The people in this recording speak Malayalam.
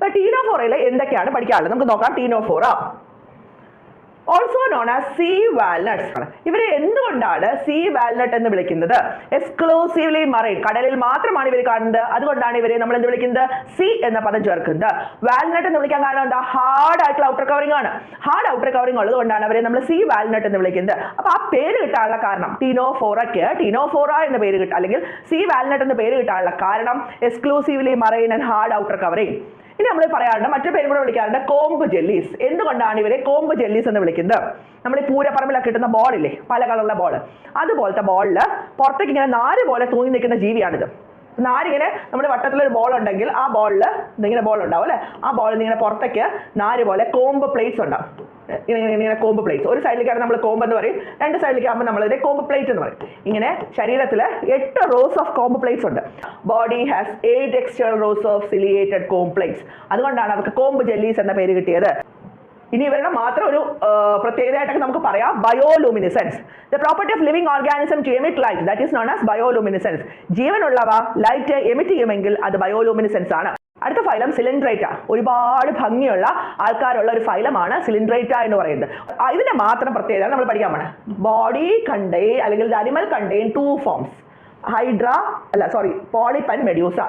അപ്പോൾ ടീനോഫോറയിൽ എന്തൊക്കെയാണ് പഠിക്കാനുള്ളത് നമുക്ക് നോക്കാം. Ctenophora also known as sea walnuts. ഇവരെ എന്തുകൊണ്ടാണ് സീ വാൽനട്ട് എന്ന് വിളിക്കുന്നത്? എക്സ്ക്ലൂസീവ്ലി മറൈൻ, കടലിൽ മാത്രമാണ് ഇവർ കാണുന്നത്. അതുകൊണ്ടാണ് ഇവരെ നമ്മൾ എന്ത് വിളിക്കുന്നത്? സീ എന്ന പദം ചേർക്കുന്നത്. വാൽനട്ട് എന്ന് വിളിക്കാൻ കാരണം എന്താ? ഹാർഡ് ആയിട്ടുള്ള ഔട്ടർ കവറിംഗ് ആണ്. ഹാർഡ് ഔട്ടർ കവറിംഗ് ഉള്ളത് കൊണ്ടാണ് അവരെ നമ്മൾ സീ വാൽനട്ട് എന്ന് വിളിക്കുന്നത്. അപ്പൊ ആ പേര് കിട്ടാനുള്ള കാരണം, ടീനോഫോറയ്ക്ക് ടീനോഫോറ എന്ന പേര് കിട്ടുക അല്ലെങ്കിൽ സീ വാൽനട്ട് എന്ന പേര് കിട്ടാനുള്ള കാരണം exclusively marine and hard outer covering. ഇനി നമ്മൾ പറയാറുണ്ട്, മറ്റൊരു പേര് കൂടെ വിളിക്കാറുണ്ട്, കോമ്പ് ജെല്ലീസ്. എന്തുകൊണ്ടാണ് ഇവരെ കോമ്പ് ജെല്ലീസ് എന്ന് വിളിക്കുന്നത്? നമ്മൾ ഈ പൂരപ്പറമ്പിലൊക്കെ കിട്ടുന്ന ബോളില്ലേ, പല കളറുള്ള ബോൾ, അതുപോലത്തെ ബോളിൽ പുറത്തേക്ക് ഇങ്ങനെ നാര് പോലെ തൂങ്ങി നിൽക്കുന്ന ജീവിയാണിത്. നാരിങ്ങനെ നമ്മുടെ വട്ടത്തിലൊരു ബോൾ ഉണ്ടെങ്കിൽ ആ ബോളിൽ ഇങ്ങനെ ബോൾ ഉണ്ടാവും അല്ലേ, ആ ബോളിൽ ഇങ്ങനെ പുറത്തേക്ക് നാര് പോലെ കോമ്പ് പ്ലേറ്റ്സ് ഉണ്ടാവും. ഇങ്ങനെ കോമ്പ് പ്ലേറ്റ്സ്, ഒരു സൈഡിലേക്കാണ് നമ്മൾ കോമ്പ് എന്ന് പറയും, രണ്ട് സൈഡിലേക്ക് ആകുമ്പോൾ നമ്മളിതിനെ കോമ്പ് പ്ലേറ്റ് എന്ന് പറയും. ഇങ്ങനെ ശരീരത്തിൽ 8 റോസ് ഓഫ് കോമ്പ് പ്ലേറ്റ്സ് ഉണ്ട്. Body has 8 external rows of ciliated comb plates. അതുകൊണ്ടാണ് അവർക്ക് കോമ്പ് ജെല്ലീസ് എന്ന പേര് കിട്ടിയത്. ഇനി ഇവരുടെ മാത്രം ഒരു പ്രത്യേകതയായിട്ടൊക്കെ നമുക്ക് പറയാം, bioluminescence. The property of living organism to emit light, that is known as bioluminescence. ജീവനുള്ളവ ലൈറ്റ് എമിറ്റ് ചെയ്യുമെങ്കിൽ അത് ബയോലൂമിനിസെൻസ് ആണ്. അടുത്ത ഫൈലം സിലിൻഡ്രേറ്റ. ഒരുപാട് ഭംഗിയുള്ള ആൾക്കാരുള്ള ഒരു ഫൈലമാണ് സിലിൻഡ്രേറ്റ എന്ന് പറയുന്നത്. ഇതിന്റെ മാത്രം പ്രത്യേകത നമ്മൾ പഠിക്കാൻ പോണേ. ബോഡി കണ്ടെയ്ൻ അല്ലെങ്കിൽ animal contain 2 forms, hydra polyp and medusa.